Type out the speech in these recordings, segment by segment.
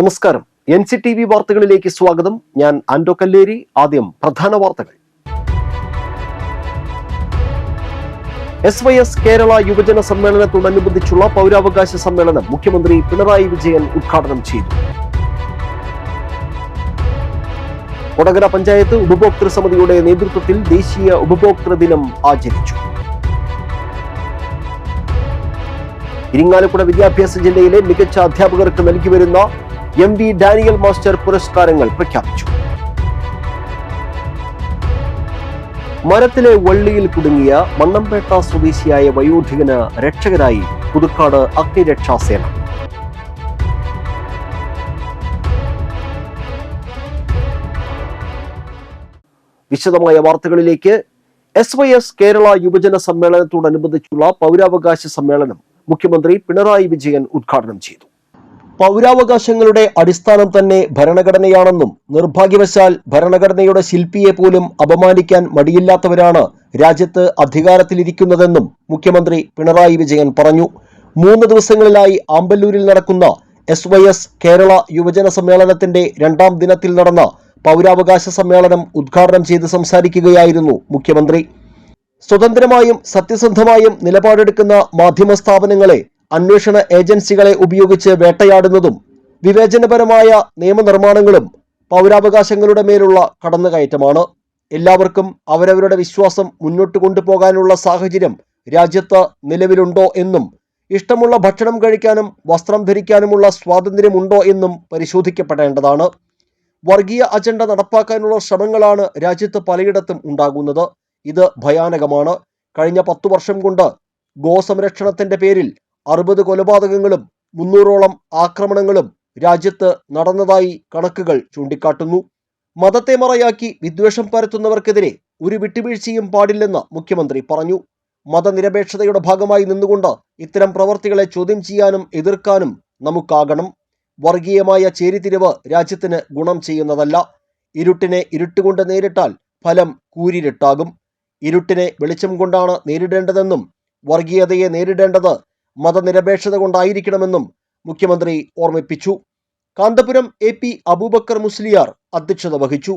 നമസ്കാരം. NCTV വാർത്തകളിലേക്ക് സ്വാഗതം. ഞാൻ ആൻഡോ കല്ലേരി. ആദ്യം പ്രധാന വാർത്തകൾ. SYS കേരള യുവജന സമ്മേളനത്തോടനുബന്ധിച്ചുള്ള പൗരാവകാശ സമ്മേളനം മുഖ്യമന്ത്രി പിണറായി വിജയൻ ഉദ്ഘാടനം ചെയ്തു. കൊടകര പഞ്ചായത്ത് ഉപഭോക്തൃ സമിതിയുടെ നേതൃത്വത്തിൽ ദേശീയ ഉപഭോക്തൃ ദിനം ആചരിച്ചു. ഇരിങ്ങാലക്കുട വിദ്യാഭ്യാസ ജില്ലയിലെ മികച്ച അധ്യാപകർക്ക് നൽകിവരുന്ന MV ഡാനിയൽ മാസ്റ്റർ പുരസ്കാരങ്ങൾ പ്രഖ്യാപിച്ചു. മരത്തിലെ വള്ളിയിൽ കുടുങ്ങിയ മണ്ണമ്പേട്ട സ്വദേശിയായ വയോധികന് രക്ഷകരായി പുതുക്കാട് അഗ്നിരക്ഷാസേന. വിശദമായ വാർത്തകളിലേക്ക്. SYS കേരള യുവജന സമ്മേളനത്തോടനുബന്ധിച്ചുള്ള പൗരാവകാശ സമ്മേളനം മുഖ്യമന്ത്രി പിണറായി വിജയൻ ഉദ്ഘാടനം ചെയ്തു. പൗരാവകാശങ്ങളുടെ അടിസ്ഥാനം തന്നെ ഭരണഘടനയാണെന്നും നിർഭാഗ്യവശാൽ ഭരണഘടനയുടെ ശില്പിയെ പോലും അപമാനിക്കാൻ മടിയില്ലാത്തവരാണ് രാജ്യത്ത് അധികാരത്തിലിരിക്കുന്നതെന്നും മുഖ്യമന്ത്രി പിണറായി വിജയൻ പറഞ്ഞു. 3 ദിവസങ്ങളിലായി ആമ്പല്ലൂരിൽ നടക്കുന്ന SYS കേരള യുവജന സമ്മേളനത്തിന്റെ 2ാം ദിനത്തിൽ നടന്ന പൗരാവകാശ സമ്മേളനം ഉദ്ഘാടനം ചെയ്ത് സംസാരിക്കുകയായിരുന്നു മുഖ്യമന്ത്രി. സ്വതന്ത്രമായും സത്യസന്ധമായും നിലപാടെടുക്കുന്ന മാധ്യമ സ്ഥാപനങ്ങളെ അന്വേഷണ ഏജൻസികളെ ഉപയോഗിച്ച് വേട്ടയാടുന്നതും വിവേചനപരമായ നിയമനിർമ്മാണങ്ങളും പൗരാവകാശങ്ങളുടെ മേലുള്ള കടന്നുകയറ്റമാണ്. എല്ലാവർക്കും അവരവരുടെ വിശ്വാസം മുന്നോട്ട് കൊണ്ടുപോകാനുള്ള സാഹചര്യം രാജ്യത്ത് നിലവിലുണ്ടോ എന്നും ഇഷ്ടമുള്ള ഭക്ഷണം കഴിക്കാനും വസ്ത്രം ധരിക്കാനുമുള്ള സ്വാതന്ത്ര്യമുണ്ടോ എന്നും പരിശോധിക്കപ്പെടേണ്ടതാണ്. വർഗീയ അജണ്ട നടപ്പാക്കാനുള്ള ശ്രമങ്ങളാണ് രാജ്യത്ത് പലയിടത്തും ഉണ്ടാകുന്നത്. ഇത് ഭയാനകമാണ്. കഴിഞ്ഞ 10 വർഷം കൊണ്ട് ഗോസംരക്ഷണത്തിന്റെ പേരിൽ 60 കൊലപാതകങ്ങളും 300ഓളം ആക്രമണങ്ങളും രാജ്യത്ത് നടന്നതായി കണക്കുകൾ ചൂണ്ടിക്കാട്ടുന്നു. മതത്തെ മറയാക്കി വിദ്വേഷം പരത്തുന്നവർക്കെതിരെ ഒരു വിട്ടുവീഴ്ചയും പാടില്ലെന്ന് മുഖ്യമന്ത്രി പറഞ്ഞു. മതനിരപേക്ഷതയുടെ ഭാഗമായി നിന്നുകൊണ്ട് ഇത്തരം പ്രവർത്തികളെ ചോദ്യം ചെയ്യാനും എതിർക്കാനും നമുക്കാകണം. വർഗീയമായ ചേരിതിരിവ് രാജ്യത്തിന് ഗുണം ചെയ്യുന്നതല്ല. ഇരുട്ടിനെ ഇരുട്ടുകൊണ്ട് നേരിട്ടാൽ ഫലം കൂരിരുട്ടാകും. ഇരുട്ടിനെ വെളിച്ചം കൊണ്ടാണ് നേരിടേണ്ടതെന്നും വർഗീയതയെ നേരിടേണ്ടത് മതനിരപേക്ഷത കൊണ്ടായിരിക്കണമെന്നും മുഖ്യമന്ത്രി ഓർമ്മിപ്പിച്ചു. കാന്തപുരം AP അബൂബക്കർ മുസ്ലിയാർ അധ്യക്ഷത വഹിച്ചു.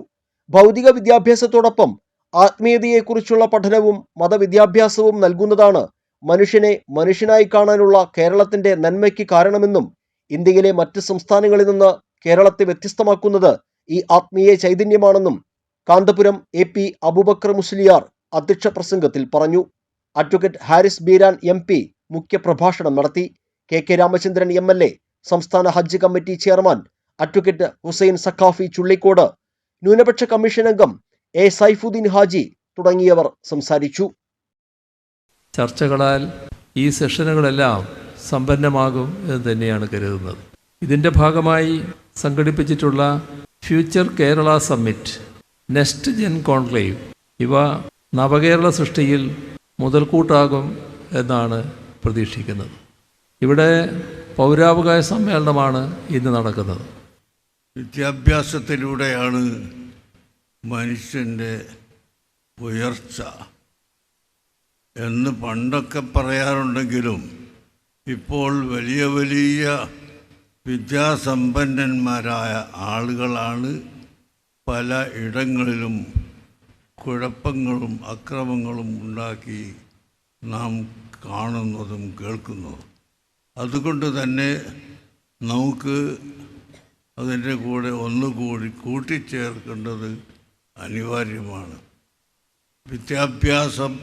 ഭൗതിക വിദ്യാഭ്യാസത്തോടൊപ്പം ആത്മീയതയെക്കുറിച്ചുള്ള പഠനവും മതവിദ്യാഭ്യാസവും നൽകുന്നതാണ് മനുഷ്യനെ മനുഷ്യനായി കാണാനുള്ള കേരളത്തിന്റെ നന്മയ്ക്ക് കാരണമെന്നും ഇന്ത്യയിലെ മറ്റ് സംസ്ഥാനങ്ങളിൽ നിന്ന് കേരളത്തെ വ്യത്യസ്തമാക്കുന്നത് ഈ ആത്മീയ ചൈതന്യമാണെന്നും കാന്തപുരം AP അബൂബക്കർ മുസ്ലിയാർ അധ്യക്ഷ പ്രസംഗത്തിൽ പറഞ്ഞു. അഡ്വക്കേറ്റ് ഹാരിസ് ബീരാൻ MP മുഖ്യപ്രഭാഷണം നടത്തി. KK രാമചന്ദ്രൻ MLA, സംസ്ഥാന ഹജ്ജ് committee chairman advocate Hussain Saqafi Chullikode, ന്യൂനപക്ഷ കമ്മീഷൻ അംഗം A സൈഫുദ്ദീൻ ഹാജി തുടങ്ങിയവർ സംസാരിച്ചു. ചർച്ചകളാൽ ഈ സെഷനുകളെല്ലാം സമ്പന്നമാകും എന്ന് തന്നെയാണ് കരുതുന്നത്. ഇതിൻ്റെ ഭാഗമായി സംഘടിപ്പിച്ചിട്ടുള്ള future Kerala summit, next gen conclave ഇവ നവകേരള സൃഷ്ടിയിൽ മുതൽക്കൂട്ടാകും എന്നാണ് പ്രതീക്ഷിക്കുന്നത്. ഇവിടെ പൗരാവകാശ സമ്മേളനമാണ് ഇന്ന് നടക്കുന്നത്. വിദ്യാഭ്യാസത്തിലൂടെയാണ് മനുഷ്യൻ്റെ ഉയർച്ച എന്ന് പണ്ടൊക്കെ പറയാറുണ്ടെങ്കിലും ഇപ്പോൾ വലിയ വലിയ വിദ്യാസമ്പന്നന്മാരായ ആളുകളാണ് പല ഇടങ്ങളിലും കുഴപ്പങ്ങളും അക്രമങ്ങളും ഉണ്ടാക്കി നാം കാണുന്നതും കേൾക്കുന്നതും. അതുകൊണ്ട് തന്നെ നമുക്ക് അതിൻ്റെ കൂടെ ഒന്നുകൂടി കൂട്ടിച്ചേർക്കേണ്ടത് അനിവാര്യമാണ്. വിദ്യാഭ്യാസം,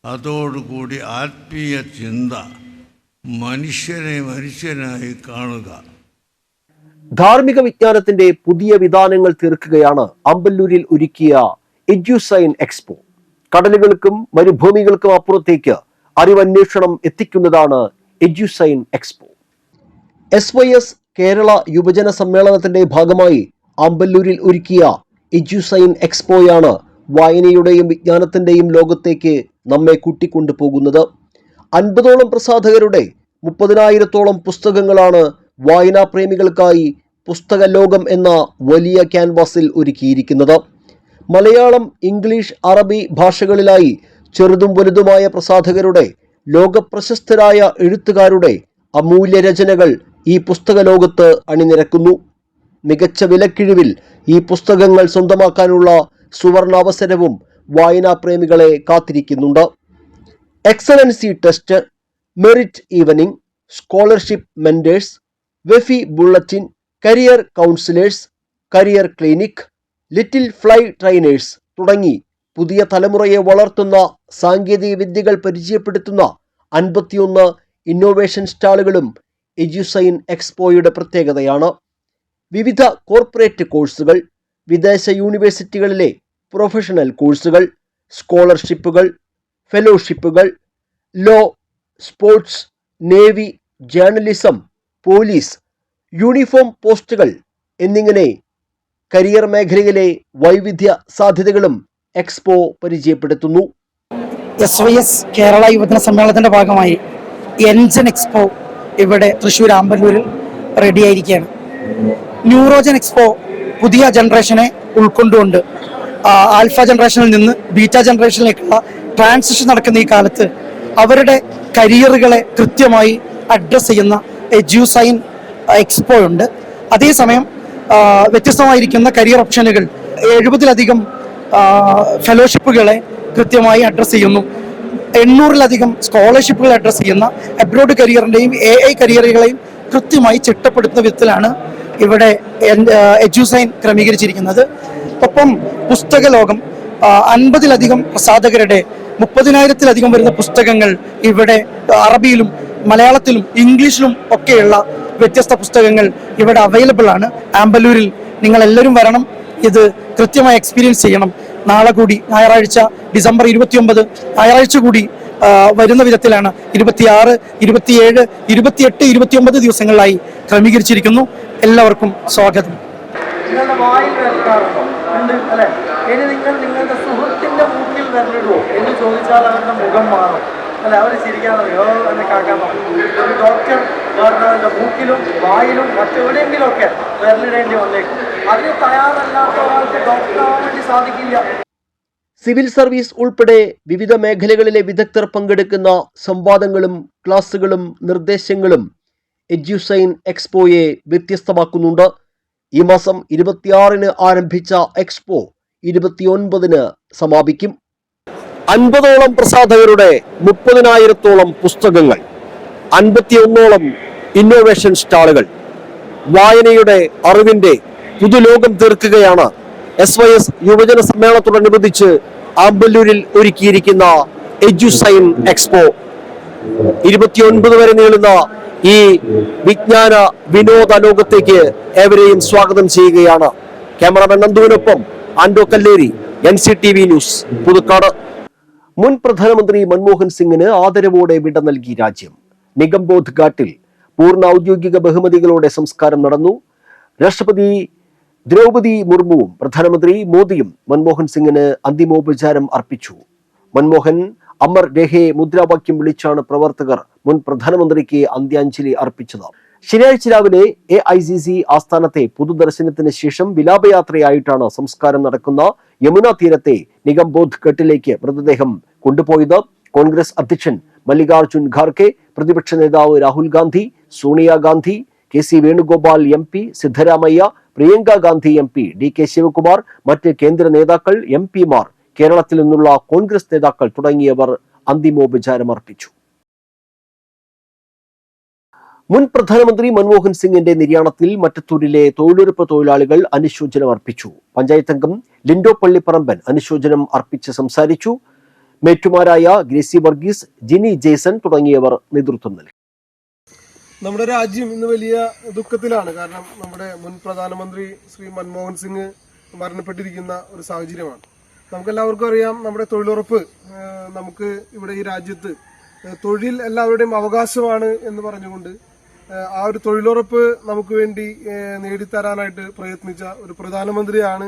അതോടുകൂടി ആത്മീയ ചിന്ത, മനുഷ്യനെ മനുഷ്യനായി കാണുക. ധാർമ്മിക വിജ്ഞാനത്തിന്റെ പുതിയ വിധാനങ്ങൾ തീർക്കുകയാണ് ആമ്പല്ലൂരിൽ ഒരുക്കിയ എഡ്യൂസൈൻ എക്സ്പോ. കടലുകൾക്കും മരുഭൂമികൾക്കും അപ്പുറത്തേക്ക് അറിവന്വേഷണം എത്തിക്കുന്നതാണ് എഡ്യൂസൈൻ എക്സ്പോ. SYS കേരള യുവജന സമ്മേളനത്തിന്റെ ഭാഗമായി ആമ്പല്ലൂരിൽ ഒരുക്കിയ എഡ്യൂസൈൻ എക്സ്പോയാണ് വായനയുടെയും വിജ്ഞാനത്തിന്റെയും ലോകത്തേക്ക് നമ്മെ കൂട്ടിക്കൊണ്ടുപോകുന്നത്. 50ഓളം പ്രസാധകരുടെ 30,000ഓളം പുസ്തകങ്ങളാണ് വായനാപ്രേമികൾക്കായി പുസ്തക ലോകം എന്ന വലിയ ക്യാൻവാസിൽ ഒരുക്കിയിരിക്കുന്നത്. മലയാളം, ഇംഗ്ലീഷ്, അറബി ഭാഷകളിലായി ചെറുതും വലുതുമായ പ്രസാധകരുടെ, ലോകപ്രശസ്തരായ എഴുത്തുകാരുടെ അമൂല്യ രചനകൾ ഈ പുസ്തക ലോകത്ത് അണിനിരക്കുന്നു. മികച്ച വിലക്കിഴിവിൽ ഈ പുസ്തകങ്ങൾ സ്വന്തമാക്കാനുള്ള സുവർണാവസരവും വായനാപ്രേമികളെ കാത്തിരിക്കുന്നുണ്ട്. Excellence test, merit evening, scholarship mentors, വെഫി bulletin, career counsellors, career clinic, little fly trainers തുടങ്ങി പുതിയ തലമുറയെ വളർത്തുന്ന സാങ്കേതിക വിദ്യകൾ പരിചയപ്പെടുത്തുന്ന 51 ഇന്നോവേഷൻ സ്റ്റാളുകളും എഡ്യൂസൈൻ എക്സ്പോയുടെ പ്രത്യേകതയാണ്. വിവിധ കോർപ്പറേറ്റ് കോഴ്സുകൾ, വിദേശ യൂണിവേഴ്സിറ്റികളിലെ പ്രൊഫഷണൽ കോഴ്സുകൾ, സ്കോളർഷിപ്പുകൾ, ഫെലോഷിപ്പുകൾ, law, sports, navy, journalism, police, uniform പോസ്റ്റുകൾ എന്നിങ്ങനെ കരിയർ മേഖലയിലെ വൈവിധ്യ സാധ്യതകളും എക്സ്പോ പരിചയപ്പെടുത്തുന്നു. SYS കേരള യുവജന സമ്മേളനത്തിന്റെ ഭാഗമായി എൻജൻ എക്സ്പോ ഇവിടെ തൃശ്ശൂർ ആമ്പല്ലൂരിൽ റെഡിയായിരിക്കുകയാണ്. ന്യൂറോജൻ എക്സ്പോ പുതിയ ജനറേഷനെ ഉൾക്കൊണ്ടുകൊണ്ട് ആൽഫ ജനറേഷനിൽ നിന്ന് ബീറ്റ ജനറേഷനിലേക്കുള്ള ട്രാൻസിഷൻ നടക്കുന്ന ഈ കാലത്ത് അവരുടെ കരിയറുകളെ കൃത്യമായി അഡ്രസ്സ് ചെയ്യുന്ന എഡ്യൂസൈൻ എക്സ്പോ ഉണ്ട്. അതേസമയം വ്യത്യസ്തമായിരിക്കുന്ന കരിയർ ഓപ്ഷനുകൾ 70-ലധികം ഫെലോഷിപ്പുകളെ കൃത്യമായി അഡ്രസ്സ് ചെയ്യുന്നു. 800-ലധികം സ്കോളർഷിപ്പുകൾ അഡ്രസ്സ് ചെയ്യുന്ന അബ്രോഡ് കരിയറിൻ്റെയും AI കരിയറുകളെയും കൃത്യമായി ചിട്ടപ്പെടുത്തുന്ന വിധത്തിലാണ് ഇവിടെ എഡ്യൂസൈൻ ക്രമീകരിച്ചിരിക്കുന്നത്. ഒപ്പം പുസ്തക ലോകം 50-ലധികം പ്രസാധകരുടെ 30,000-ലധികം വരുന്ന പുസ്തകങ്ങൾ ഇവിടെ അറബിയിലും മലയാളത്തിലും ഇംഗ്ലീഷിലും ഒക്കെയുള്ള വ്യത്യസ്ത പുസ്തകങ്ങൾ ഇവിടെ അവൈലബിൾ ആണ്. ആമ്പല്ലൂരിൽ നിങ്ങൾ എല്ലാവരും വരണം, ഇത് കൃത്യമായി എക്സ്പീരിയൻസ് ചെയ്യണം. നാളെ കൂടി ഞായറാഴ്ച ഡിസംബർ 29 ഞായറാഴ്ച കൂടി വരുന്ന വിധത്തിലാണ് 26, 27, 28, 29 ദിവസങ്ങളിലായി ക്രമീകരിച്ചിരിക്കുന്നു. എല്ലാവർക്കും സ്വാഗതം. നിങ്ങളുടെ വായിൽ വരക്കാറുണ്ടോ? ഉണ്ട് അല്ലേ? ഇനി നിങ്ങളുടെ സുഹൃത്തിന്റെ മൂക്കിൽ വരലിടുവോ എന്ന് ചോദിച്ചാൽ അവരുടെ മുഖം മാറും അല്ലെ? അവർ ചിരിക്കാൻ അറിയോ എന്ന് കാക്കാൻ പറയും. ഒരു ഡോക്ടർ അവരുടെ മൂക്കിലും വായിലും മറ്റെവിടെയെങ്കിലും ഒക്കെ വരലിടേണ്ടി വന്നേക്കും. അതിന് തയ്യാറല്ലാത്ത ഒരാൾക്ക് ഡോക്ടറാവാൻ വേണ്ടി സാധിക്കില്ല. സിവിൽ സർവീസ് ഉൾപ്പെടെ വിവിധ മേഖലകളിലെ വിദഗ്ധർ പങ്കെടുക്കുന്ന സംവാദങ്ങളും ക്ലാസുകളും നിർദ്ദേശങ്ങളും എഡ്യൂസൈൻ എക്സ്പോയെ വ്യത്യസ്തമാക്കുന്നുണ്ട്. ഈ മാസം 26-ന് ആരംഭിച്ച എക്സ്പോ 29-ന് സമാപിക്കും. 50ഓളം പ്രസാധകരുടെ 30,000-ഓളം പുസ്തകങ്ങൾ, 51ഓളം ഇന്നോവേഷൻ സ്റ്റാളുകൾ, വായനയുടെ അറിവിന്റെ പുതുലോകം തീർക്കുകയാണ് SYS യുവജന സമ്മേളനത്തോടനുബന്ധിച്ച് ആമ്പല്ലൂരിൽ ഒരുക്കിയിരിക്കുന്ന എഡ്യൂസൈൻ എക്സ്പോ. 29 വരെ നീളുന്ന ഈ വിജ്ഞാന വിനോദ ലോകത്തേക്ക് ഏവരെയും സ്വാഗതം ചെയ്യുകയാണ്. ക്യാമറാമാൻ നന്ദുവിനൊപ്പം ആൻഡോ കല്ലേരി, NCTV ന്യൂസ്, പുതുക്കാട്. മുൻ പ്രധാനമന്ത്രി മൻമോഹൻ സിംഗിന് ആദരവോടെ വിട നൽകി രാജ്യം. നിഗംബോധ് ഘാട്ടിൽ പൂർണ്ണ ഔദ്യോഗിക ബഹുമതികളോടെ സംസ്കാരം നടന്നു. രാഷ്ട്രപതി ദ്രൗപദി മുർമുവും പ്രധാനമന്ത്രി മോദിയും മൻമോഹൻ സിംഗിന് അന്തിമോപചാരം അർപ്പിച്ചു. മൻമോഹൻ അമർ രഹേ മുദ്രാവാക്യം വിളിച്ചാണ് പ്രവർത്തകർ മുൻ പ്രധാനമന്ത്രിക്ക് അന്ത്യാഞ്ജലി അർപ്പിച്ചത്. ശനിയാഴ്ച രാവിലെ AICC ആസ്ഥാനത്തെ പൊതുദർശനത്തിന് ശേഷം വിലാപയാത്രയായിട്ടാണ് സംസ്കാരം നടക്കുന്ന യമുന തീരത്തെ നിഗംബോധ് ഘട്ടിലേക്ക് മൃതദേഹം കൊണ്ടുപോയത്. കോൺഗ്രസ് അധ്യക്ഷൻ മല്ലികാർജുൻ ഖാർഗെ, പ്രതിപക്ഷ നേതാവ് Rahul Gandhi, Sonia Gandhi, KC Venugopal MP, Siddaramaiah, Priyanka Gandhi MP, DK Shivakumar, മറ്റ് കേന്ദ്ര നേതാക്കൾ, MP-മാർ, കേരളത്തിൽ നിന്നുള്ള കോൺഗ്രസ് നേതാക്കൾ തുടങ്ങിയവർ അന്തിമോപചാരം അർപ്പിച്ചു. മുൻ പ്രധാനമന്ത്രി മൻമോഹൻ സിംഗിന്റെ നിര്യാണത്തിൽ മറ്റത്തൂരിലെ തൊഴിലുറപ്പ് തൊഴിലാളികൾ അനുശോചനം അർപ്പിച്ചു. പഞ്ചായത്ത് അംഗം ലിൻഡോ പള്ളിപ്പറമ്പൻ അനുശോചനം അർപ്പിച്ച് സംസാരിച്ചു. മേറ്റുമാരായ ഗ്രേസി വർഗീസ്, ജിനി ജേസൺ തുടങ്ങിയവർ നേതൃത്വം നൽകി. നമ്മുടെ രാജ്യം ഇന്ന് വലിയ ദുഃഖത്തിലാണ്. കാരണം നമ്മുടെ മുൻ പ്രധാനമന്ത്രി ശ്രീ മൻമോഹൻ സിംഗ് മരണപ്പെട്ടിരിക്കുന്ന ഒരു സാഹചര്യമാണ്. നമുക്കെല്ലാവർക്കും അറിയാം, നമ്മുടെ തൊഴിലുറപ്പ് നമുക്ക് ഇവിടെ ഈ രാജ്യത്ത് തൊഴിൽ എല്ലാവരുടെയും അവകാശമാണ് എന്ന് പറഞ്ഞുകൊണ്ട് ആ ഒരു തൊഴിലുറപ്പ് നമുക്ക് വേണ്ടി നേടിത്തരാനായിട്ട് പ്രയത്നിച്ച ഒരു പ്രധാനമന്ത്രിയാണ്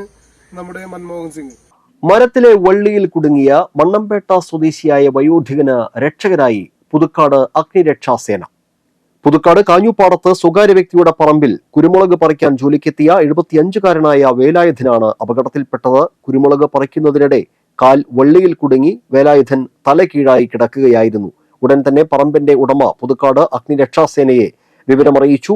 നമ്മുടെ മൻമോഹൻ സിംഗ്. മരത്തിലെ വള്ളിയിൽ കുടുങ്ങിയ മണ്ണമ്പേട്ട സ്വദേശിയായ വയോധികന് രക്ഷകരായി പുതുക്കാട് അഗ്നിരക്ഷാസേന. പുതുക്കാട് കാഞ്ഞുപാടത്ത് സ്വകാര്യ വ്യക്തിയുടെ പറമ്പിൽ കുരുമുളക് പറിക്കാൻ ജോലിക്കെത്തിയ 75-കാരനായ വേലായുധനാണ് അപകടത്തിൽപ്പെട്ടത്. കുരുമുളക് പറിക്കുന്നതിനിടെ കാൽ വള്ളിയിൽ കുടുങ്ങി വേലായുധൻ തലകീഴായി കിടക്കുകയായിരുന്നു. ഉടൻ തന്നെ പറമ്പിന്റെ ഉടമ പുതുക്കാട് അഗ്നിരക്ഷാസേനയെ വിവരമറിയിച്ചു.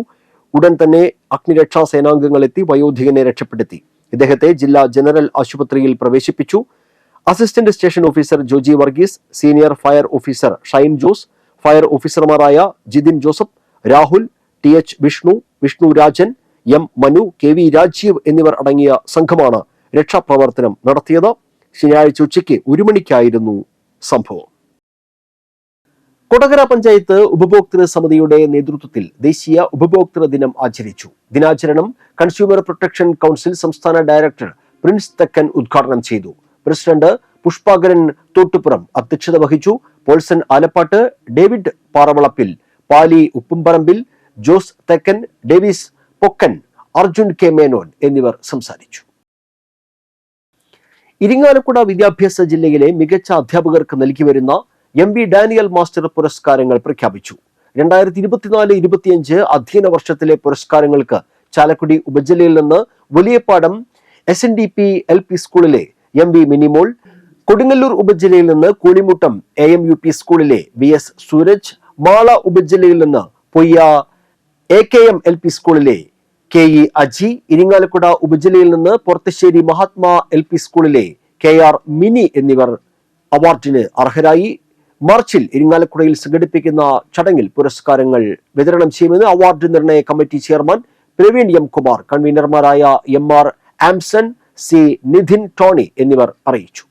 ഉടൻ തന്നെ അഗ്നിരക്ഷാ സേനാംഗങ്ങൾ എത്തി വയോധികനെ രക്ഷപ്പെടുത്തി. ഇദ്ദേഹത്തെ ജില്ലാ ജനറൽ ആശുപത്രിയിൽ പ്രവേശിപ്പിച്ചു. Assistant station officer Joji Varghese, senior fire officer Shine Jose, fire ഓഫീസർമാരായ Jithin Joseph, Rahul, TH Vishnu, Vishnu Rajan, M Manu, KV Rajeev എന്നിവർ അടങ്ങിയ സംഘമാണ് രക്ഷാപ്രവർത്തനം നടത്തിയത്. ശനിയാഴ്ച ഉച്ചയ്ക്ക് 1 മണിക്കായിരുന്നു സംഭവം. കൊടകര പഞ്ചായത്ത് ഉപഭോക്തൃ സമിതിയുടെ നേതൃത്വത്തിൽ ദേശീയ ഉപഭോക്തൃ ദിനം ആചരിച്ചു. ദിനാചരണം കൺസ്യൂമർ പ്രൊട്ടക്ഷൻ കൗൺസിൽ സംസ്ഥാന ഡയറക്ടർ പ്രിൻസ് തെക്കൻ ഉദ്ഘാടനം ചെയ്തു. പ്രസിഡന്റ് പുഷ്പാകരൻ തോട്ടുപുറം അധ്യക്ഷത വഹിച്ചു. പോൾസൺ ആലപ്പാട്ട്, ഡേവിഡ് പാറവളപ്പിൽ, പാലി ഉപ്പുംപറമ്പിൽ, ജോസ് തെക്കൻ, ഡേവിസ് പൊക്കൻ, അർജുൻ K മേനോൻ എന്നിവർ സംസാരിച്ചു. ഇരിങ്ങാലക്കുട വിദ്യാഭ്യാസ ജില്ലയിലെ മികച്ച അധ്യാപകർക്ക് നൽകിവരുന്ന MV ഡാനിയൽ മാസ്റ്റർ പുരസ്കാരങ്ങൾ പ്രഖ്യാപിച്ചു. 2024-25 അധ്യയന വർഷത്തിലെ പുരസ്കാരങ്ങൾക്ക് ചാലക്കുടി ഉപജില്ലയിൽ നിന്ന് വലിയപാടം SNDP LP സ്കൂളിലെ MV മിനിമോൾ, കൊടുങ്ങല്ലൂർ ഉപജില്ലയിൽ നിന്ന് കൂളിമുട്ടം AMUP സ്കൂളിലെ VS സൂരജ്, മാള ഉപജില്ലയിൽ നിന്ന് പൊയ്യ AKM LP സ്കൂളിലെ KE അജി, ഇരിങ്ങാലക്കുട ഉപജില്ലയിൽ നിന്ന് പൊർത്തശ്ശേരി മഹാത്മാ LP സ്കൂളിലെ KR മിനി എന്നിവർ അവാർഡിന് അർഹരായി. മാർച്ചിൽ ഇരിങ്ങാലക്കുടയിൽ സംഘടിപ്പിക്കുന്ന ചടങ്ങിൽ പുരസ്കാരങ്ങൾ വിതരണം ചെയ്യുമെന്ന് അവാർഡ് നിർണയ committee chairman Praveen M Kumar, കൺവീനർമാരായ MR ആംസൺ, C നിധിൻ ടോണി എന്നിവർ അറിയിച്ചു.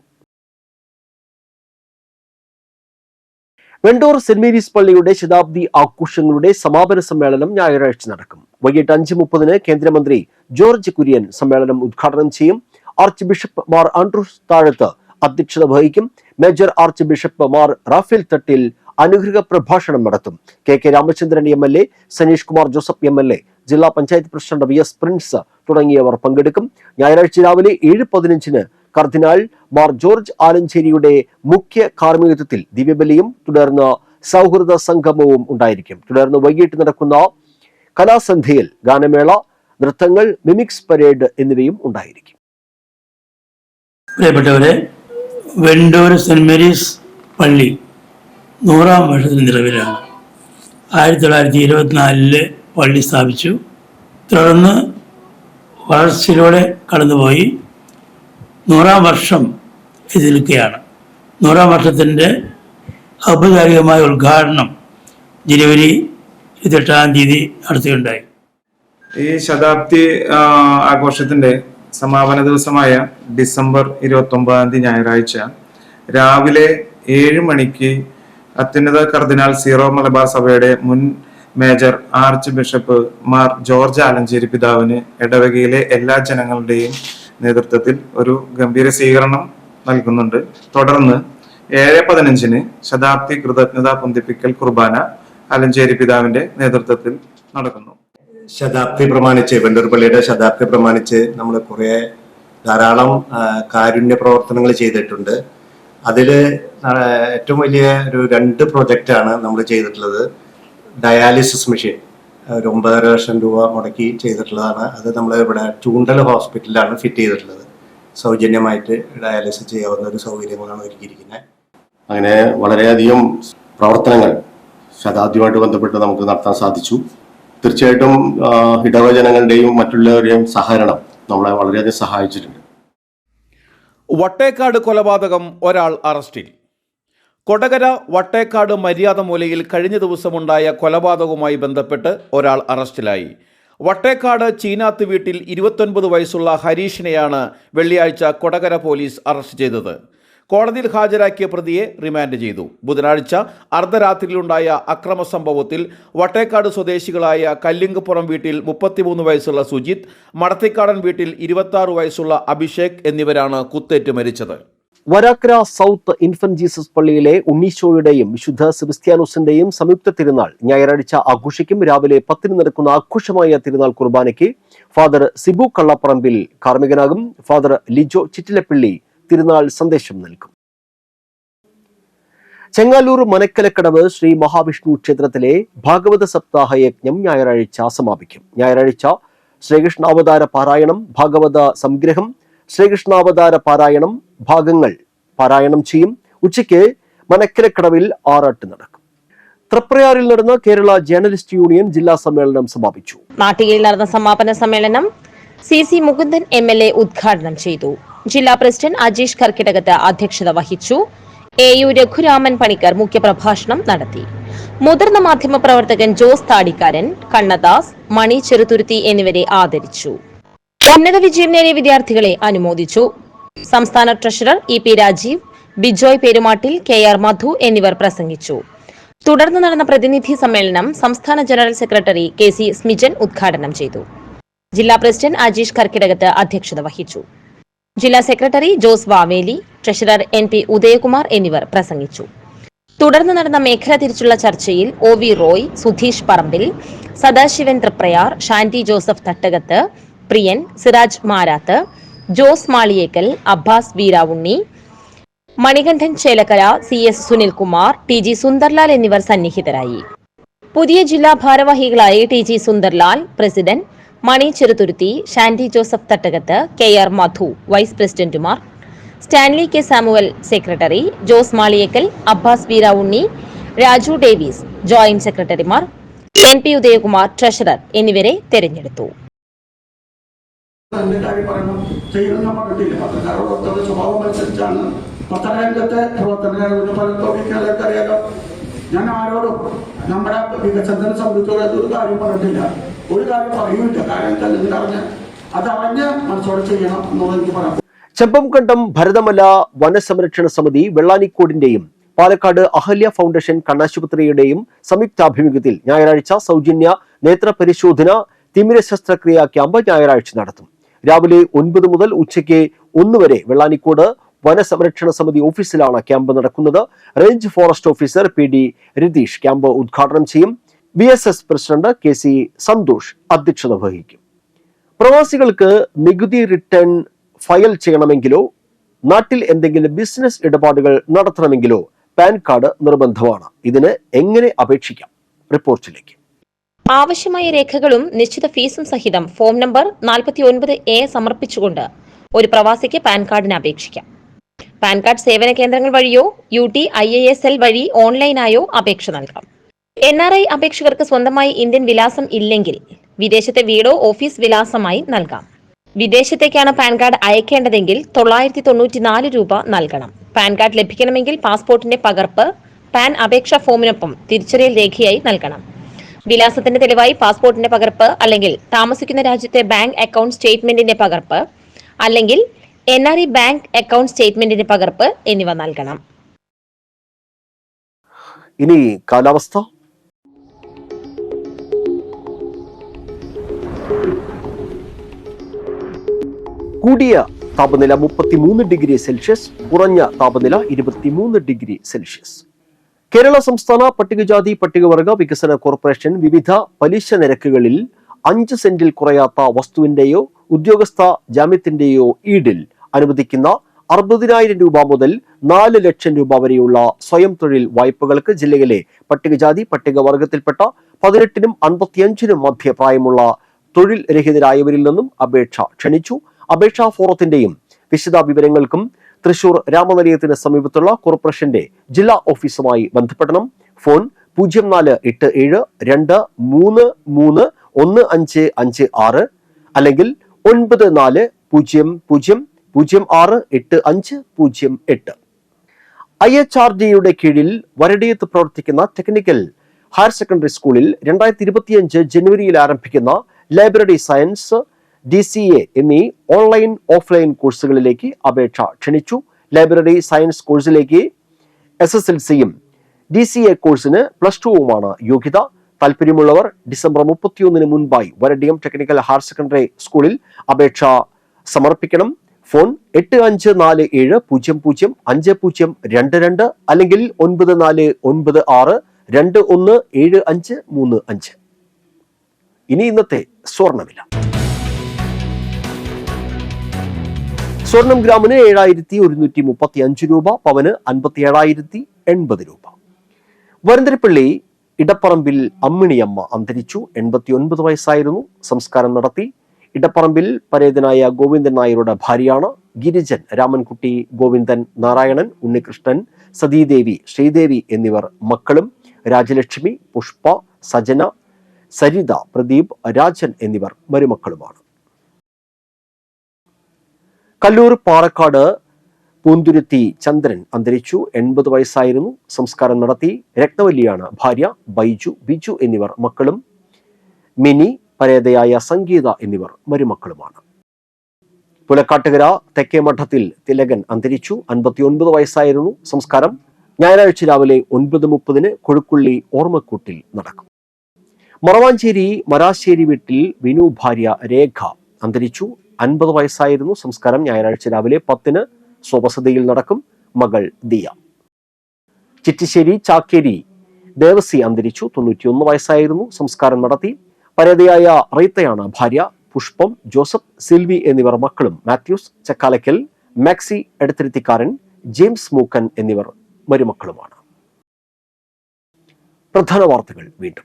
വെണ്ടൂർ സെന്റ് മേരീസ് പള്ളിയുടെ ശതാബ്ദി ആഘോഷങ്ങളുടെ സമാപന സമ്മേളനം ഞായറാഴ്ച നടക്കും. വൈകിട്ട് 5:30 കേന്ദ്രമന്ത്രി ജോർജ് കുര്യൻ സമ്മേളനം ഉദ്ഘാടനം ചെയ്യും. Arch bishop Mar Andrews Thazhath അധ്യക്ഷത വഹിക്കും. Major arch bishop Mar Raphael Thattil അനുഗ്രഹ പ്രഭാഷണം നടത്തും. KK Ramachandran MLA, Saneesh Kumar Joseph MLA, ജില്ലാ പഞ്ചായത്ത് പ്രസിഡന്റ് VS പ്രിൻസ് തുടങ്ങിയവർ പങ്കെടുക്കും. ഞായറാഴ്ച രാവിലെ 7:15 കർദിനാൾ മാർ ജോർജ് ആലഞ്ചേരിയുടെ മുഖ്യ കാർമ്മികത്വത്തിൽ ദിവ്യബലിയും തുടർന്ന് സൗഹൃദ സംഗമവും ഉണ്ടായിരിക്കും. തുടർന്ന് വൈകിട്ട് നടക്കുന്ന കലാസന്ധ്യയിൽ ഗാനമേള, നൃത്തങ്ങൾ, മിമിക്സ് പരേഡ് എന്നിവയും ഉണ്ടായിരിക്കും. പ്രിയപ്പെട്ടവരെ, വെണ്ടൂർ സെന്റ് മേരീസ് പള്ളി 100-ാം വർഷത്തിൽ നിലവിലാണ്. 1924 പള്ളി സ്ഥാപിച്ചു. തുടർന്ന് വളർച്ചയിലൂടെ കടന്നുപോയി 100-ാം വർഷം എതിർക്കുകയാണ്. 100-ാം വർഷത്തിൻ്റെ ഔപചാരികമായ ഉദ്ഘാടനം ജനുവരി 28-ാം തീയതി നടത്തുകയുണ്ടായി. ഈ ശതാബ്ദി ആഘോഷത്തിന്റെ സമാപന ദിവസമായ ഡിസംബർ 29-ാം തീയതി ഞായറാഴ്ച രാവിലെ 7 മണിക്ക് അത്യുന്നത കർദിനാൾ സീറോ മലബാർ സഭയുടെ മുൻ major arch bishop Mar George Alencherry പിതാവിന് ഇടവകയിലെ എല്ലാ ജനങ്ങളുടെയും നേതൃത്വത്തിൽ ഒരു ഗംഭീര സ്വീകരണം നൽകുന്നുണ്ട്. തുടർന്ന് 7:15 ശതാബ്ദി കൃതജ്ഞതാ പൊന്തിപ്പിക്കൽ കുർബാന ആലഞ്ചേരി പിതാവിന്റെ നേതൃത്വത്തിൽ നടക്കുന്നു. ശതാബ്ദി പ്രമാണിച്ച്, വെണ്ടൂർ പള്ളിയുടെ ശതാബ്ദി പ്രമാണിച്ച് നമ്മൾ ധാരാളം കാരുണ്യ പ്രവർത്തനങ്ങൾ ചെയ്തിട്ടുണ്ട്. അതിൽ ഏറ്റവും വലിയ ഒരു 2 പ്രൊജക്റ്റാണ് നമ്മൾ ചെയ്തിട്ടുള്ളത്. ഡയാലിസിസ് മെഷീൻ ഒരു 9.5 ലക്ഷം രൂപ മുടക്കി ചെയ്തിട്ടുള്ളതാണ്. അത് നമ്മൾ ഇവിടെ ചൂണ്ടൽ ഹോസ്പിറ്റലിലാണ് ഫിറ്റ് ചെയ്തിട്ടുള്ളത്. സൗജന്യമായിട്ട് ഡയാലിസിസ് ചെയ്യാവുന്ന ഒരു സൗകര്യങ്ങളാണ് ഒരുക്കിയിരിക്കുന്നത്. അങ്ങനെ വളരെയധികം പ്രവർത്തനങ്ങൾ ശതാബ്ദിയുമായിട്ട് ബന്ധപ്പെട്ട് നമുക്ക് നടത്താൻ സാധിച്ചു. തീർച്ചയായിട്ടും ഇടവജനങ്ങളുടെയും മറ്റുള്ളവരുടെയും സഹകരണം നമ്മളെ വളരെയധികം സഹായിച്ചിട്ടുണ്ട്. വട്ടേക്കാട് കൊലപാതകം, ഒരാൾ അറസ്റ്റിൽ. കൊടകര വട്ടേക്കാട് മര്യാദ മൂലയിൽ കഴിഞ്ഞ ദിവസമുണ്ടായ കൊലപാതകവുമായി ബന്ധപ്പെട്ട് ഒരാൾ അറസ്റ്റിലായി. വട്ടേക്കാട് ചീനാത്ത് വീട്ടിൽ 29 വയസ്സുള്ള ഹരീഷിനെയാണ് വെള്ളിയാഴ്ച കൊടകര പോലീസ് അറസ്റ്റ് ചെയ്തത്. കോടതിയിൽ ഹാജരാക്കിയ പ്രതിയെ റിമാൻഡ് ചെയ്തു. ബുധനാഴ്ച അർദ്ധരാത്രിയിലുണ്ടായ അക്രമ സംഭവത്തിൽ വട്ടേക്കാട് സ്വദേശികളായ കല്ലിങ്കപ്പുറം വീട്ടിൽ 33 വയസ്സുള്ള സുജിത്, മടത്തിക്കാടൻ വീട്ടിൽ 26 വയസ്സുള്ള അഭിഷേക് എന്നിവരാണ് കുത്തേറ്റ് മരിച്ചത്. വരാക്കര സൗത്ത് ഇൻഫന്റ് ജീസസ് പള്ളിയിലെ ഉണ്ണീശോയുടെയും വിശുദ്ധ സെബസ്ത്യാനോസിന്റെയും സംയുക്ത തിരുനാൾ ഞായറാഴ്ച ആഘോഷിക്കും. രാവിലെ 10 നടക്കുന്ന ആഘോഷമായ തിരുനാൾ കുർബാനയ്ക്ക് ഫാദർ സിബു കള്ളപ്പറമ്പിൽ കാർമ്മികനാകും. ഫാദർ ലിജോ ചിറ്റിലപ്പള്ളി തിരുനാൾ സന്ദേശം നൽകും. ചെങ്ങാലൂർ മനക്കലക്കടവ് ശ്രീ മഹാവിഷ്ണു ക്ഷേത്രത്തിലെ ഭാഗവത സപ്താഹ യജ്ഞം ഞായറാഴ്ച സമാപിക്കും. ഞായറാഴ്ച ശ്രീകൃഷ്ണാവതാര പാരായണം, ഭാഗവത സംഗ്രഹം, ശ്രീകൃഷ്ണാവതാര പാരായണം ഭാഗങ്ങൾ പാരായണം ചെയ്യും. ഉച്ചയ്ക്ക് മനക്കലക്കടവിൽ ആറാട്ട് നടക്കും. തൃപ്രയാറിൽ നടന്ന കേരള ജേർണലിസ്റ്റ് യൂണിയൻ ജില്ലാ സമ്മേളനം സമാപിച്ചു. നാട്ടികയിൽ നടന്ന സമാപന സമ്മേളനം CC മുകുന്ദൻ MLA ഉദ്ഘാടനം ചെയ്തു. ജില്ലാ പ്രസിഡന്റ് അജീഷ് കർക്കിടകത്ത് അധ്യക്ഷത വഹിച്ചു. AU രഘുരാമൻ പണിക്കർ മുഖ്യപ്രഭാഷണം നടത്തി. മുതിർന്ന മാധ്യമപ്രവർത്തകൻ ജോസ് താടിക്കാരൻ, കണ്ണദാസ്, മണി ചെറുതുരുത്തി എന്നിവരെ ആദരിച്ചു. ഉന്നത വിജയം നേടിയ വിദ്യാർത്ഥികളെ അനുമോദിച്ചു. സംസ്ഥാന treasurer EP Rajeev, Bijoy Perumattil, KR Madhu എന്നിവർ പ്രസംഗിച്ചു. തുടർന്ന് നടന്ന പ്രതിനിധി സമ്മേളനം സംസ്ഥാന ജനറൽ സെക്രട്ടറി KC സ്മിജൻ ഉദ്ഘാടനം ചെയ്തു. ജില്ലാ പ്രസിഡന്റ് അജീഷ് കർക്കിടകത്ത് അധ്യക്ഷത വഹിച്ചു. ജില്ലാ secretary Jose Vaveli, treasurer NP Udayakumar എന്നിവർ പ്രസംഗിച്ചു. തുടർന്ന് നടന്ന മേഖല തിരിച്ചുള്ള ചർച്ചയിൽ OV Roy, Sudheesh Parambil, Sadasivan Triprayar, Shanty Joseph Thattakath, Priyan, Siraj Marath, Jose Maliyekkal, Abbas Veeravunni, Manikandan Chelakkara, CS Sunilkumar, TG Sundarlal എന്നിവർ സന്നിഹിതരായി. പുതിയ ജില്ലാ ഭാരവാഹികളായി TG Sundarlal, president, Mani Cheruthuruthy, Shanty Joseph Thattakath, KR Madhu vice പ്രസിഡന്റുമാർ, Stanley K Samuel secretary, Jose Maliyekkal, Abbas Veeravunni, Raju Davis joint സെക്രട്ടറിമാർ, NP ഉദയകുമാർ ട്രഷറർ എന്നിവരെ തെരഞ്ഞെടുത്തു. പത്രരംഗത്തെ പ്രവർത്തനങ്ങളെക്കറിയാലോ. ഞാൻ ആരോടും നമ്മുടെ വികസന സമൃദ്ധിയോടെ ഒരു കാര്യം പറഞ്ഞിട്ടില്ല, ഒരു കാര്യം പറയുന്നില്ല. കാരണം അറിഞ്ഞ് അതറിഞ്ഞ് മനസ്സോടെ ചെയ്യണം എന്നുള്ളത് എനിക്ക് പറയാം. ചെമ്പംകണ്ടം ഭരതമല വനസംരക്ഷണ സമിതി വെള്ളാനിക്കോടിന്റെയും പാലക്കാട് അഹല്യ ഫൗണ്ടേഷൻ കണ്ണാശുപത്രിയുടെയും സംയുക്താഭിമുഖ്യത്തിൽ ഞായറാഴ്ച സൗജന്യ നേത്ര പരിശോധന തിമിര ശസ്ത്രക്രിയാ ക്യാമ്പ് ഞായറാഴ്ച നടത്തും. രാവിലെ 9 മുതൽ ഉച്ചയ്ക്ക് 1 വരെ വെള്ളാനിക്കോട് വനസംരക്ഷണ സമിതി ഓഫീസിലാണ് ക്യാമ്പ് നടക്കുന്നത്. Range forest officer PD Ratheesh camp ഉദ്ഘാടനം ചെയ്യും. BSS പ്രസിഡന്റ് KC സന്തോഷ് അധ്യക്ഷത വഹിക്കും. പ്രവാസികൾക്ക് നികുതി റിട്ടേൺ ഫയൽ ചെയ്യണമെങ്കിലോ നാട്ടിൽ എന്തെങ്കിലും ബിസിനസ് ഇടപാടുകൾ നടത്തണമെങ്കിലോ പാൻ കാർഡ് നിർബന്ധമാണ്. ഇതിന് എങ്ങനെ അപേക്ഷിക്കാം? റിപ്പോർട്ടിലേക്ക്. ആവശ്യമായ രേഖകളും നിശ്ചിത ഫീസും സഹിതം ഫോം നമ്പർ 49A സമർപ്പിച്ചുകൊണ്ട് ഒരു പ്രവാസിക്ക് പാൻ കാർഡിന് അപേക്ഷിക്കാം. പാൻ കാർഡ് സേവന കേന്ദ്രങ്ങൾ വഴിയോ UT IASL വഴി ഓൺലൈനായോ അപേക്ഷ നൽകാം. NRI അപേക്ഷകർക്ക് സ്വന്തമായി ഇന്ത്യൻ വിലാസം ഇല്ലെങ്കിൽ വിദേശത്തെ വീടോ ഓഫീസ് വിലാസമായി നൽകാം. വിദേശത്തേക്കാണ് പാൻ കാർഡ് അയക്കേണ്ടതെങ്കിൽ 994 രൂപ നൽകണം. പാൻ കാർഡ് ലഭിക്കണമെങ്കിൽ പാസ്പോർട്ടിന്റെ പകർപ്പ് പാൻ അപേക്ഷാ ഫോമിനൊപ്പം തിരിച്ചറിയൽ രേഖയായി നൽകണം. വിലാസത്തിന്റെ തെളിവായി പാസ്പോർട്ടിന്റെ പകർപ്പ് അല്ലെങ്കിൽ താമസിക്കുന്ന രാജ്യത്തെ ബാങ്ക് അക്കൗണ്ട് സ്റ്റേറ്റ്മെന്റിന്റെ പകർപ്പ് അല്ലെങ്കിൽ NRI ബാങ്ക് അക്കൗണ്ട് സ്റ്റേറ്റ്മെന്റിന്റെ പകർപ്പ് എന്നിവ നൽകണം. ഇനി കാലാവസ്ഥ. കൂടിയ താപനില 33 ഡിഗ്രി സെൽഷ്യസ്, കുറഞ്ഞ താപനില 23 ഡിഗ്രി സെൽഷ്യസ്. കേരള സംസ്ഥാന പട്ടികജാതി പട്ടികവർഗ വികസന കോർപ്പറേഷൻ വിവിധ പലിശ നിരക്കുകളിൽ 5 സെന്റിൽ കുറയാത്ത വസ്തുവിന്റെയോ ഉദ്യോഗസ്ഥ ജാമ്യത്തിന്റെയോ ഈടിൽ അനുവദിക്കുന്ന 60,000 രൂപ മുതൽ 4 ലക്ഷം രൂപ വരെയുള്ള സ്വയം തൊഴിൽ വായ്പകൾക്ക് ജില്ലയിലെ പട്ടികജാതി പട്ടികവർഗത്തിൽപ്പെട്ട 18നും 55നും മധ്യ പ്രായമുള്ള തൊഴിൽ രഹിതരായവരിൽ നിന്നും അപേക്ഷ ക്ഷണിച്ചു. അപേക്ഷാ ഫോറത്തിന്റെയും വിശദ വിവരങ്ങൾക്കും തൃശൂർ രാമനിലയത്തിന് സമീപത്തുള്ള കോർപ്പറേഷന്റെ ജില്ലാ ഓഫീസുമായി ബന്ധപ്പെടണം. ഫോൺ 048723315556 അല്ലെങ്കിൽ 9400068508. IHRDയുടെ കീഴിൽ വരടിയത്ത് പ്രവർത്തിക്കുന്ന ടെക്നിക്കൽ ഹയർ സെക്കൻഡറി സ്കൂളിൽ 2025 ജനുവരിയിൽ ആരംഭിക്കുന്ന ലൈബ്രറി സയൻസ്, DCA എന്നീ ഓൺലൈൻ ഓഫ്ലൈൻ കോഴ്സുകളിലേക്ക് അപേക്ഷ ക്ഷണിച്ചു. ലൈബ്രറി സയൻസ് കോഴ്സിലേക്ക് SSLCയും DCA കോഴ്സിന് +2വുമാണ് യോഗ്യത. താല്പര്യമുള്ളവർ ഡിസംബർ 31 മുൻപായി വരടിയം ടെക്നിക്കൽ ഹയർ സെക്കൻഡറി സ്കൂളിൽ അപേക്ഷ സമർപ്പിക്കണം. ഫോൺ 8547005022 അല്ലെങ്കിൽ 9496217535. ഇനി ഇന്നത്തെ സ്വർണ്ണവില. സ്വർണം ഗ്രാമിന് 7135 രൂപ, പവന് 57,080 രൂപ. വരന്തരപ്പള്ളി ഇടപ്പറമ്പിൽ അമ്മിണിയമ്മ അന്തരിച്ചു. 89 വയസ്സായിരുന്നു. സംസ്കാരം നടത്തി. ഇടപ്പറമ്പിൽ പരേതനായ ഗോവിന്ദൻ നായരുടെ ഭാര്യയാണ്. ഗിരിജൻ, രാമൻകുട്ടി, ഗോവിന്ദൻ, നാരായണൻ, ഉണ്ണികൃഷ്ണൻ, സതീദേവി, ശ്രീദേവി എന്നിവർ മക്കളും. രാജലക്ഷ്മി, പുഷ്പ, സജന, സരിത, പ്രദീപ്, രാജൻ എന്നിവർ മരുമക്കളുമാണ്. കല്ലൂർ പാറക്കാട് പൂന്തുരുത്തി ചന്ദ്രൻ അന്തരിച്ചു. 80 വയസ്സായിരുന്നു. സംസ്കാരം നടത്തി. രത്നവല്ലിയാണ് ഭാര്യ. ബൈജു, ബിജു എന്നിവർ മക്കളും. മിനി, പരേതയായ സംഗീത എന്നിവർ മരുമക്കളുമാണ്. പുലക്കാട്ടുകര തെക്കേ മഠത്തിൽ തിലകൻ അന്തരിച്ചു. 59 വയസ്സായിരുന്നു. സംസ്കാരം ഞായറാഴ്ച രാവിലെ 9:30 കൊഴുക്കുള്ളി ഓർമ്മക്കൂട്ടിൽ നടക്കും. മറവാഞ്ചേരി മരാശ്ശേരി വീട്ടിൽ വിനു ഭാര്യ രേഖ അന്തരിച്ചു. 50 വയസ്സായിരുന്നു. സംസ്കാരം ഞായറാഴ്ച രാവിലെ 10 സ്വവസതിയിൽ നടക്കും. മകൾ ദിയ. ചിറ്റിശ്ശേരി ചാക്കേരി ദേവസി അന്തരിച്ചു. 91 വയസ്സായിരുന്നു. സംസ്കാരം നടത്തി. പരേതയായ റീത്തയാണ് ഭാര്യ. പുഷ്പം, ജോസഫ്, സിൽവി എന്നിവർ മക്കളും. മാത്യൂസ് ചക്കാലക്കൽ, മാക്സി എടത്തിരുത്തിക്കാരൻ, ജെയിംസ് മൂക്കൻ എന്നിവർ മരുമക്കളുമാണ്. പ്രധാന വാർത്തകൾ വീണ്ടും.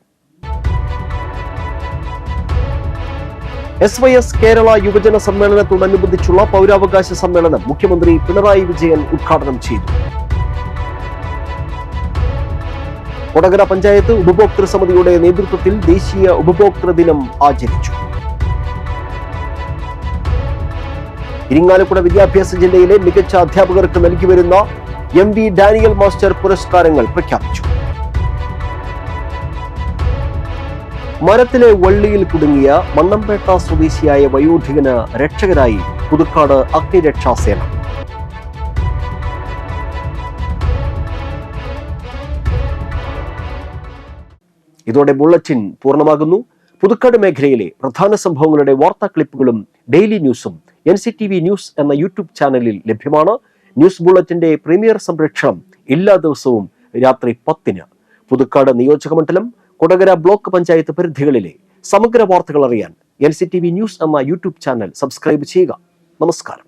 SYS കേരള യുവജന സമ്മേളനത്തോടനുബന്ധിച്ചുള്ള പൗരാവകാശ സമ്മേളനം മുഖ്യമന്ത്രി പിണറായി വിജയൻ ഉദ്ഘാടനം ചെയ്തു. കൊടകര പഞ്ചായത്ത് ഉപഭോക്തൃ സമിതിയുടെ നേതൃത്വത്തിൽ ദേശീയ ഉപഭോക്തൃ ദിനം ആചരിച്ചു. ഇരിങ്ങാലക്കുട വിദ്യാഭ്യാസ ജില്ലയിലെ മികച്ച അധ്യാപകർക്ക് നൽകിവരുന്ന MV ഡാനിയൽ മാസ്റ്റർ പുരസ്കാരങ്ങൾ പ്രഖ്യാപിച്ചു. മരത്തിലെ വള്ളിയിൽ കുടുങ്ങിയ മണ്ണമ്പേട്ട സ്വദേശിയായ വയോധികന് രക്ഷകരായി പുതുക്കാട് അഗ്നിരക്ഷാസേന. ഇതോടെ ബുള്ളറ്റിൻ പൂർണ്ണമാകുന്നു. പുതുക്കാട് മേഖലയിലെ പ്രധാന സംഭവങ്ങളുടെ വാർത്താ ക്ലിപ്പുകളും ഡെയിലി ന്യൂസും NCTV ന്യൂസ് എന്ന യൂട്യൂബ് ചാനലിൽ ലഭ്യമാണ്. ന്യൂസ് ബുള്ളറ്റിന്റെ പ്രീമിയർ സംപ്രേഷണം എല്ലാ ദിവസവും രാത്രി 10-ന്. പുതുക്കാട് നിയോജകമണ്ഡലം, കൊടകര ബ്ലോക്ക് പഞ്ചായത്ത് പരിധികളിലെ സമഗ്ര വാർത്തകൾ അറിയാൻ NCTV ന്യൂസ് എന്ന യൂട്യൂബ് ചാനൽ സബ്സ്ക്രൈബ് ചെയ്യുക. നമസ്കാരം.